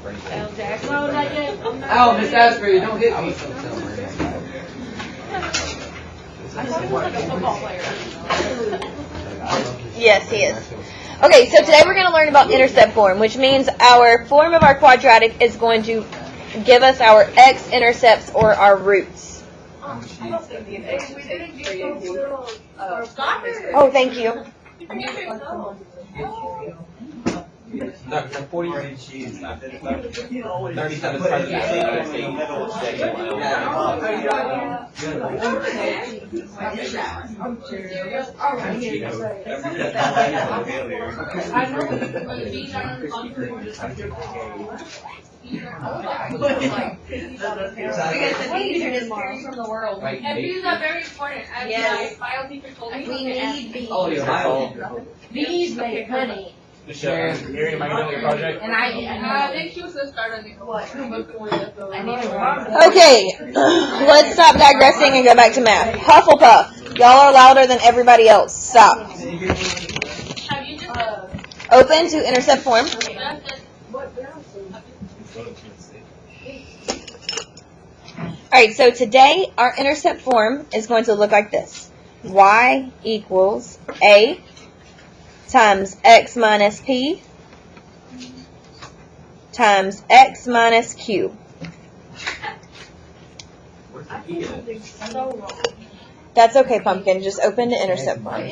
Oh, Miss Asbury, don't hit me. Yes, he is. Okay, so today we're going to learn about intercept form, which means our form of our quadratic is going to give us our x-intercepts or our roots. Oh, thank you. No, 40 cheese. 37 from the world. And these are very important. As my bio teacher told me, We need bees. Oh, your bio. bees make honey. Michelle, am I doing your project? And I think she was going to start on the Okay, let's stop digressing and go back to math. Hufflepuff, y'all are louder than everybody else. Stop. Have you just Open to intercept form. Alright, so today our intercept form is going to look like this. Y equals A times X minus P times X minus Q. That's okay, Pumpkin. Just open the intercept form.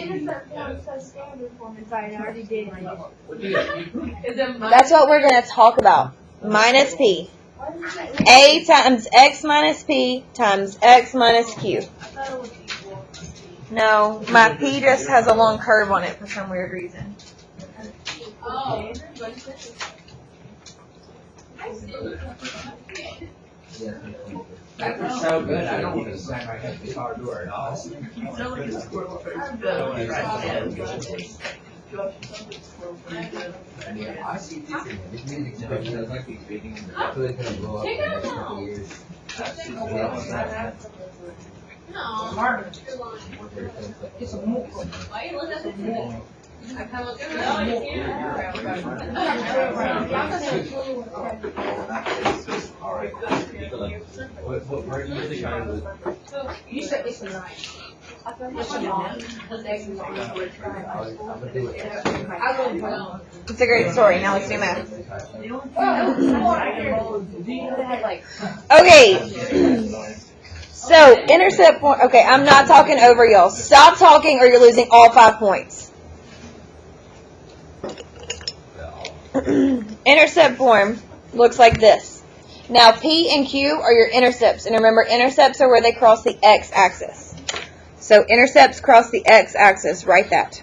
That's what we're going to talk about. Minus P. A times X minus P times X minus Q. No, my P just has a long curve on it for some weird reason. That's so good. I don't want to slam my head in the car door at all. I see this music sounds like he's beating in the I feel like it's gonna blow up in the next couple of years. Where do you think I was? You said this is right. It's a great story. Now let's do math. Okay. So, intercept form. Okay, I'm not talking over y'all. Stop talking or you're losing all 5 points. Intercept form looks like this. Now, P and Q are your intercepts. And remember, intercepts are where they cross the x-axis. So, intercepts cross the x-axis. Write that.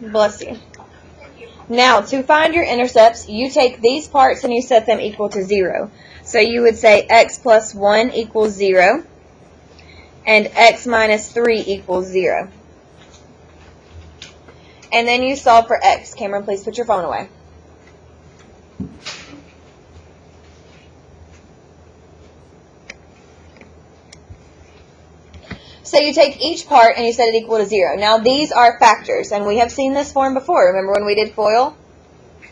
Bless you. Now, to find your intercepts, you take these parts and you set them equal to 0. So you would say x plus 1 equals 0, and x minus 3 equals 0. And then you solve for x. Cameron, please put your phone away. So you take each part and you set it equal to 0. Now these are factors, and we have seen this form before. Remember when we did FOIL?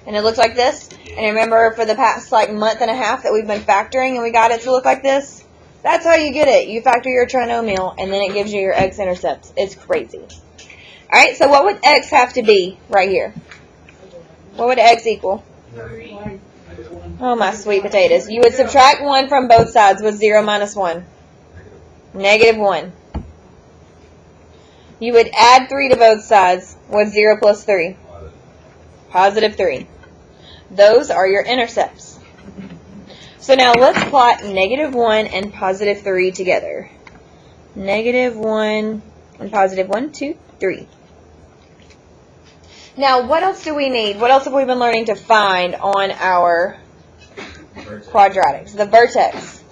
And it looked like this? And remember for the past month and a half that we've been factoring and we got it to look like this? That's how you get it. You factor your trinomial and then it gives you your x-intercepts. It's crazy. Alright, so what would x have to be right here? What would x equal? Oh my sweet potatoes. You would subtract 1 from both sides with 0 minus 1. Negative 1. You would add 3 to both sides with 0 plus 3. Positive 3. Those are your intercepts. So now let's plot negative 1 and positive 3 together. Negative 1 and positive 1, 2, 3. Now what else do we need? What else have we been learning to find on our quadratics? The vertex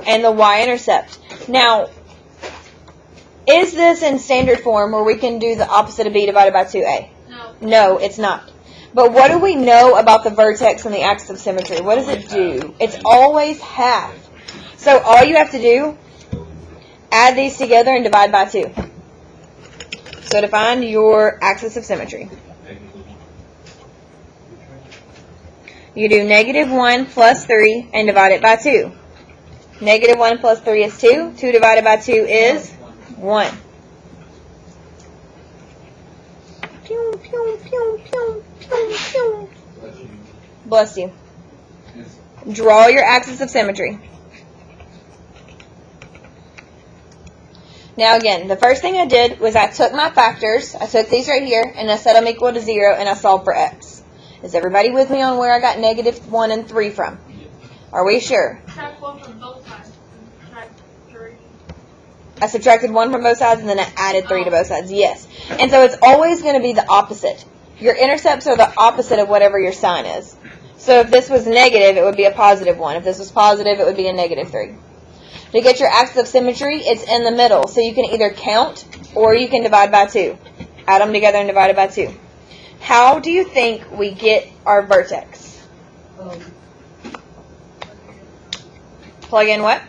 and the y-intercept. Now, is this in standard form where we can do the opposite of b divided by 2a? No. No, it's not. But what do we know about the vertex and the axis of symmetry? What does it do? It's always half. So all you have to do, add these together and divide by 2. So to find your axis of symmetry, you do -1 plus 3 and divide it by 2. -1 plus 3 is 2. 2 divided by 2 is 1. Pew, pew, pew, pew, pew, pew. Bless you. Draw your axis of symmetry. Now again, the first thing I did was I took my factors, I took these right here, and I set them equal to 0, and I solved for x. Is everybody with me on where I got -1 and 3 from? Are we sure? Subtract 1 from both sides. Subtract 3. I subtracted 1 from both sides, and then I added 3 to both sides. Yes. And so it's always going to be the opposite. Your intercepts are the opposite of whatever your sign is. So if this was negative, it would be a +1. If this was positive, it would be a -3. To get your axis of symmetry, it's in the middle. So you can either count or you can divide by 2. Add them together and divide it by 2. How do you think we get our vertex? Plug in what?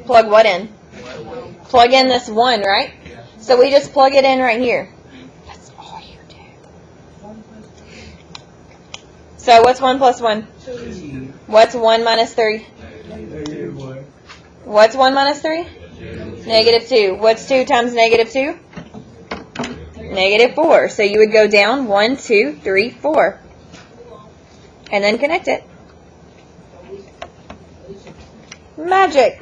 Plug what in? Plug in this 1, right? So we just plug it in right here. That's all you do. So what's 1 plus 1? What's 1 minus 3? What's 1 minus 3? -2. What's 2 times -2? -4. So you would go down 1, 2, 3, 4. And then connect it. Magic.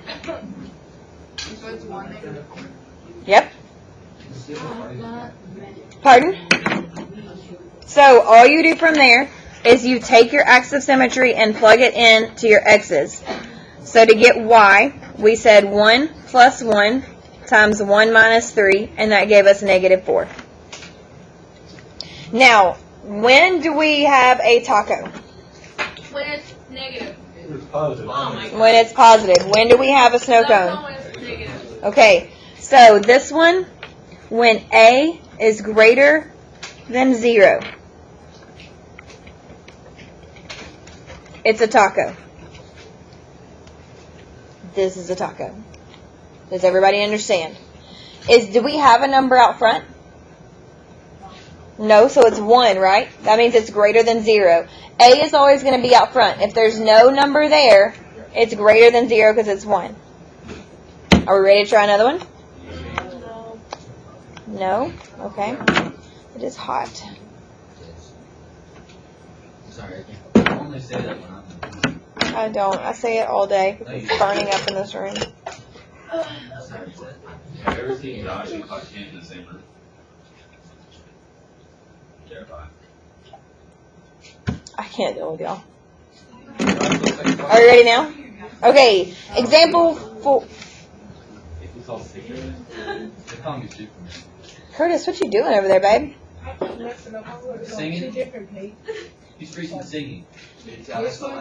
Yep. Pardon? So all you do from there is you take your axis of symmetry and plug it in to your x's. So to get y, we said 1 plus 1 times 1 minus 3, and that gave us -4. Now, when do we have a taco? When it's negative. When it's positive. When do we have a snow cone? When it's negative. Okay, so this one, when A is greater than 0, it's a taco. This is a taco. Does everybody understand? Do we have a number out front? No, so it's 1, right? That means it's greater than 0. A is always going to be out front. If there's no number there, it's greater than 0 because it's 1. Are we ready to try another one? No? Okay. It is hot. Sorry, I only say that when I'm. I don't. I say it all day because it's burning up in this room. Sorry, Have you ever seen Josh and Clark Kent in the same room? Terrifying. I can't deal with y'all. Are you ready now? Okay. Example 4. If you saw secret, they call me Superman. Curtis, what you doing over there, babe? Singing? He's freaking singing.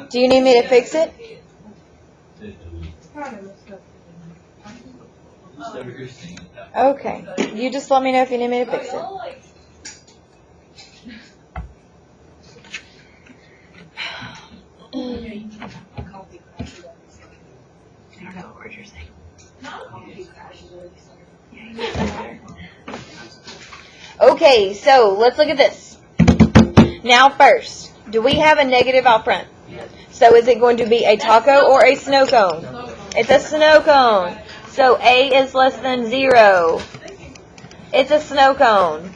Do you need me to fix it? Just over here singing. Okay. You just let me know if you need me to fix it. Okay, so let's look at this. Now first, do we have a negative out front? So is it going to be a taco or a snow cone? It's a snow cone. So A is less than 0. It's a snow cone.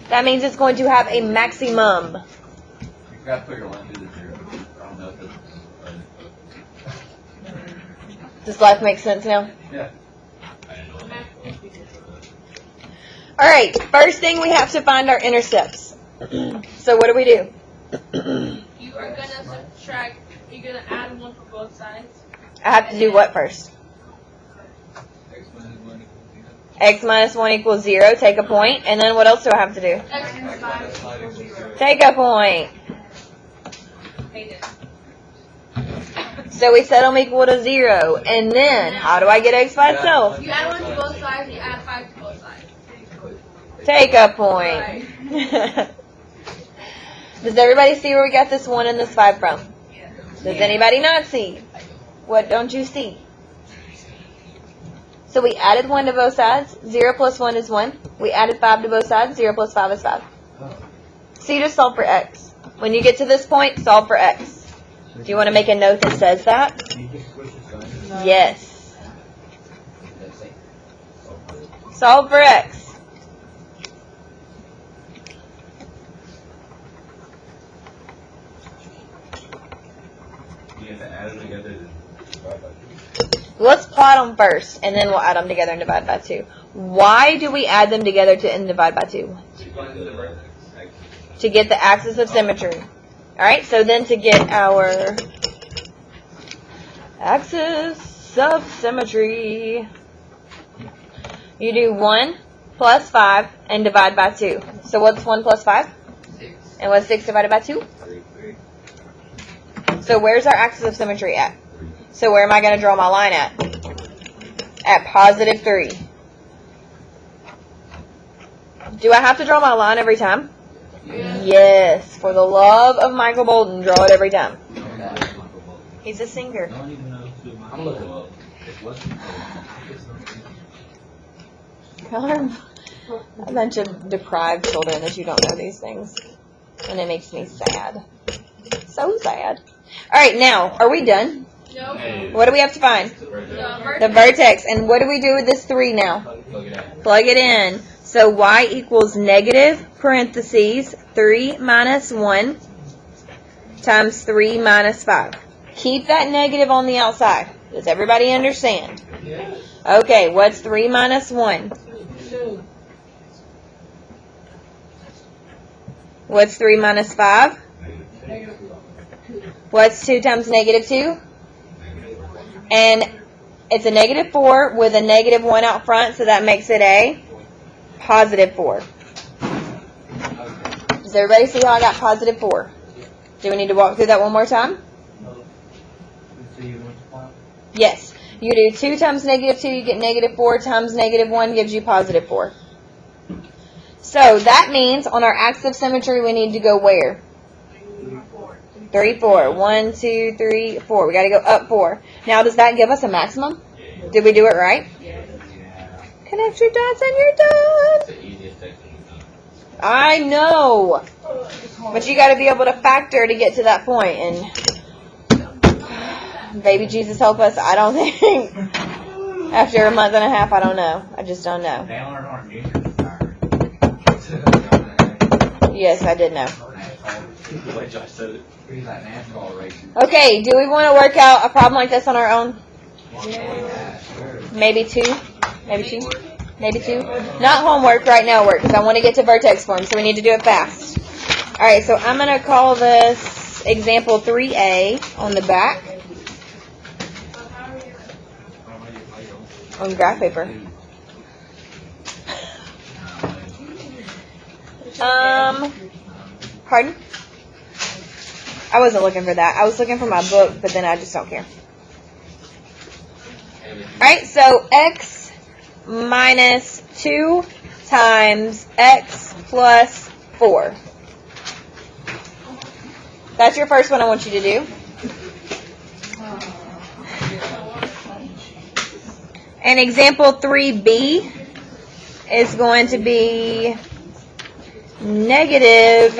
That means it's going to have a maximum. You gotta put your line through the 0. I don't know if it's. Does life make sense now? Yeah. Alright, first thing we have to find our intercepts. So what do we do? You are going to subtract, you're going to add 1 for both sides. I have to do what first? X minus 1 equals 0. Take a point. And then what else do I have to do? X minus 5 equals 0. Take a point. Hate it. So we set them equal to 0. And then, how do I get X by itself? You add 1 to both sides, you add 5 to both sides. Take a point. Does everybody see where we got this 1 and this 5 from? Does anybody not see? What don't you see? So we added 1 to both sides. 0 plus 1 is 1. We added 5 to both sides. 0 plus 5 is 5. So you just solve for x. When you get to this point, solve for x. Do you want to make a note that says that? Yes. Solve for x. You have to add them together and divide by 2. Let's plot them first, and then we'll add them together and divide by 2. Why do we add them together and divide by 2? To get the axis of symmetry. Alright, so then to get our axis of symmetry, you do 1 plus 5 and divide by 2. So what's 1 plus 5? 6. And what's 6 divided by 2? 3. So where's our axis of symmetry at? So where am I going to draw my line at? At positive 3. Do I have to draw my line every time? Yes. For the love of Michael Bolton, draw it every time. He's a singer. I don't even know who my I'm looking. well, it wasn't. Y'all are a bunch of deprived children that you don't know these things. And it makes me sad. So sad. Alright, now, are we done? No. What do we have to find? The The vertex. And what do we do with this 3 now? Plug it in. Plug it in. So y equals negative, parentheses, 3 minus 1 times 3 minus 5. Keep that negative on the outside. Does everybody understand? Okay, what's 3 minus 1? What's 3 minus 5? What's 2 times negative 2? And it's a negative 4 with a negative 1 out front, so that makes it a positive 4. Does everybody see how I got positive 4? Do we need to walk through that one more time? Yes. You do 2 times negative 2, you get negative 4 times negative 1 gives you positive 4. So that means on our axis of symmetry we need to go where? 3, 4. 1, 2, 3, 4. We got to go up 4. Now does that give us a maximum? Did we do it right? Connect your dots and you're done. It's the easiest section we've done. I know. But you got to be able to factor to get to that point. And baby Jesus help us. I don't think. After a month and a half, I don't know. I just don't know. They aren't juniors. Yes, I did know. The way Josh said it. He's like NASCAR racing. Okay, do we want to work out a problem like this on our own? Yeah, sure. Maybe 2? Maybe 2? Maybe 2? Not homework, right now work, because I want to get to vertex form, so we need to do it fast. Alright, so I'm going to call this example 3A on the back. On graph paper. Pardon? I wasn't looking for that. I was looking for my book, but then I just don't care. Alright, so x minus 2 times x plus 4. That's your first one I want you to do. And example 3b is going to be negative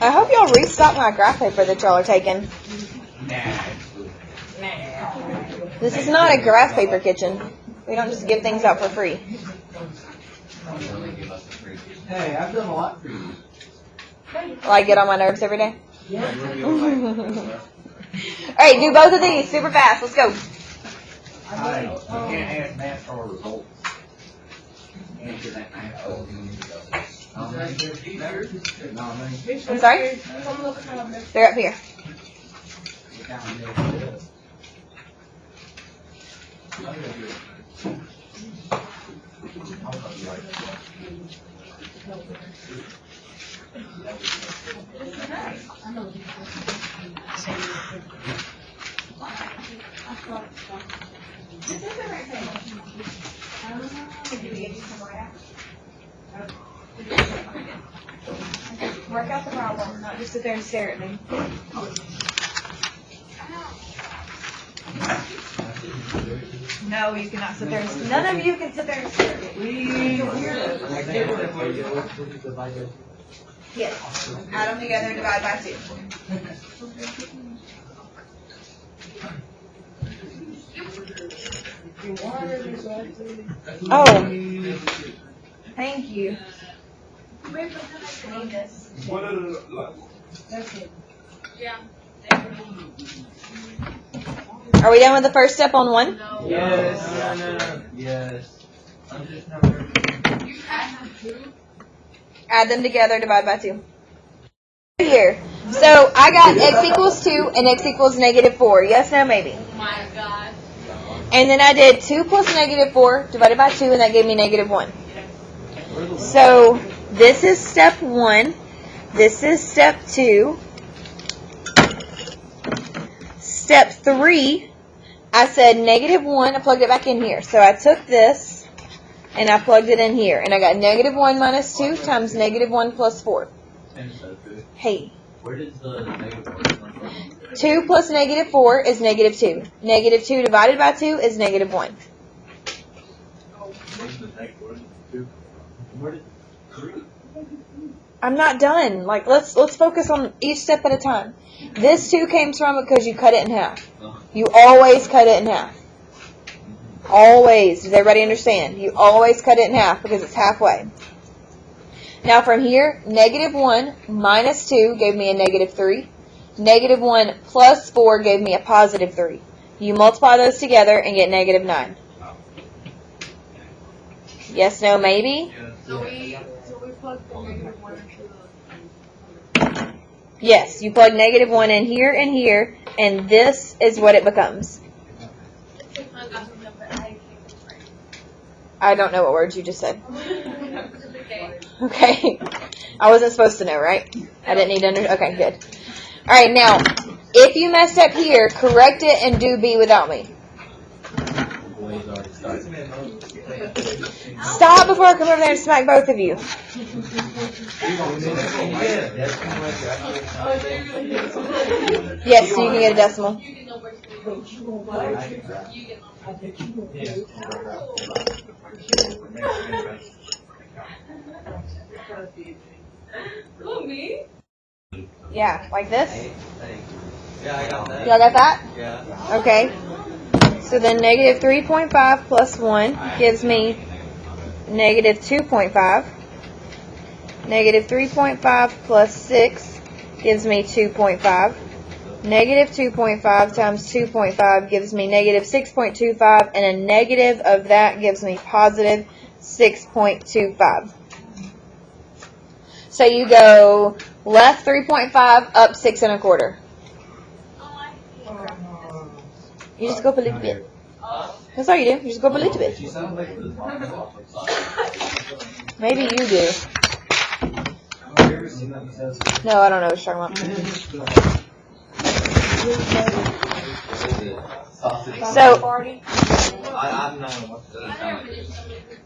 I hope y'all restock my graph paper that y'all are taking. This is not a graph paper kitchen. We don't just give things out for free. Hey, I've done a lot for you. Like get on my nerves every day. Yeah. Alright, do both of these super fast. Let's go. Hey, you can't ask NASCAR results. Answer that NASCAR. I'm sorry? They're up here. Work out the problem, not just sit there and stare at me. No, you cannot sit there. None of you can sit there and stare at me. Yes. Add them together and divide by 2. Oh. Thank you. I need this. Yeah. Are we done with the first step on 1? No. Yes. Yes. I'm just number. You have to. Add them together, divide by 2. Here. So I got x equals 2 and x equals -4. Yes, no, maybe. Oh my God. And then I did 2 plus -4 divided by 2, and that gave me -1. So this is step 1. This is step 2. Step 3, I said -1. I plugged it back in here. So I took this and I plugged it in here, and I got -1 minus 2 times -1 plus 4. Hey. Where does the negative one come from? 2 plus -4 is -2. -2 divided by 2 is -1. Where did 3? I'm not done. Like, let's focus on each step at a time. This 2 came from because you cut it in half. You always cut it in half. Always. Does everybody understand? You always cut it in half because it's halfway. Now from here, -1 minus 2 gave me a -3. -1 plus 4 gave me a +3. You multiply those together and get -9. Yes, no, maybe? So we plug the -1 into the. Yes, you plug -1 in here and here, and this is what it becomes. I got some number. I can't I don't know what words you just said. Okay. Okay. I wasn't supposed to know, right? I didn't need to under. Okay, good. All right, now, if you messed up here, correct it and do B without me. Boys already started. Stop before I come over there and smack both of you. Yes, you can get a decimal. You can know where to You get Who, me? Yeah, like this. Yeah, I got that. Y'all got that? Yeah. Okay. So then -3.5 plus 1 gives me -2.5. -3.5 plus 6 gives me 2.5. -2.5 times 2.5 gives me -6.25, and a negative of that gives me positive 6.25. So you go left 3.5, up 6 1/4. You just go up a little bit. That's all you do. You just go up a little bit. She sounds like the Maybe you do. Have you ever seen that says No, I don't know what you're talking sausage? about. So, I'm not. What does it sound like?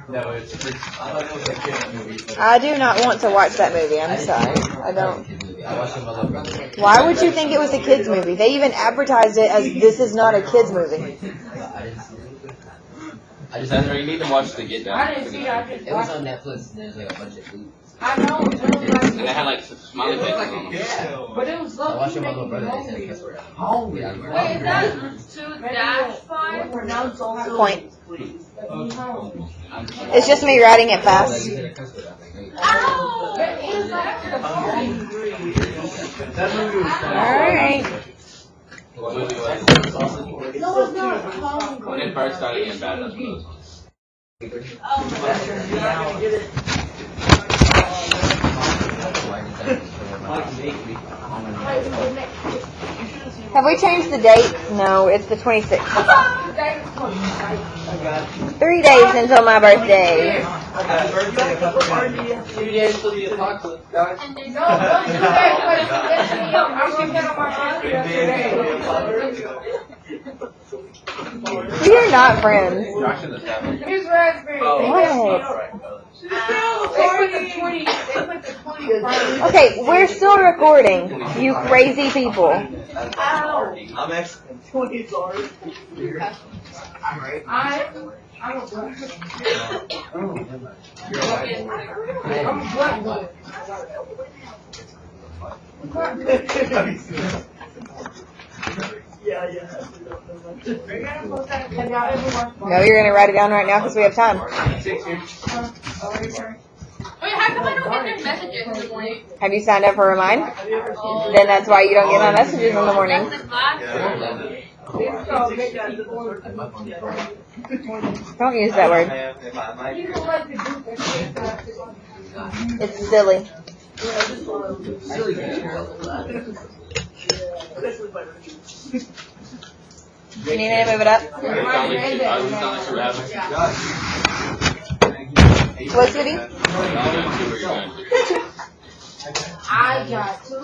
No, it's pretty. I thought it was a kid's movie. I do not want to watch that movie. I'm sorry. I don't. I watched it with my little brother. Why would you think it was a kid's movie? They even advertised it as this is not a kid's movie. I didn't see it. I just Sandra, you need to watch the Get Down. I didn't see it. I just It was watched on Netflix and there's like a bunch of food. I know, it was really And they nice. had like smiley faces on them. Yeah. But it was I low watched key it with my little making me brother. They said hungry. that's where Wait, is that 2-5? Pronounce all the Point. I'm hungry. It's just me writing it fast. Ow! But it was like the phone. That movie was Alright. What movie was it? No, it's not hungry. When it first started getting bad, that's what it was. Have we changed the date? No, it's the 26th. got 3 days until my birthday. happy birthday a couple times. 2 days till the apocalypse, guys. And then No, don't do that, because I'm gonna get on my Big birthday day till today. the apocalypse. We are not friends. Josh in the tablet. Here's raspberry. What? They put the 20, they put the 20 first. Okay, we're still recording, you crazy people. I'm Mexican. 20 sorry. I'm right. I'm a black. You're right. I'm a black boy. Yeah, yeah. Have y'all ever watched No, you're gonna write it down right now because we have time. Wait, how come I don't get their messages in the morning? Have you signed up for Remind? Then that's why you don't get my messages in the morning. That's the class. It's called Make People Don't use that word. People like to do that. It's silly. You need me to move it up? What, sweetie? I got 2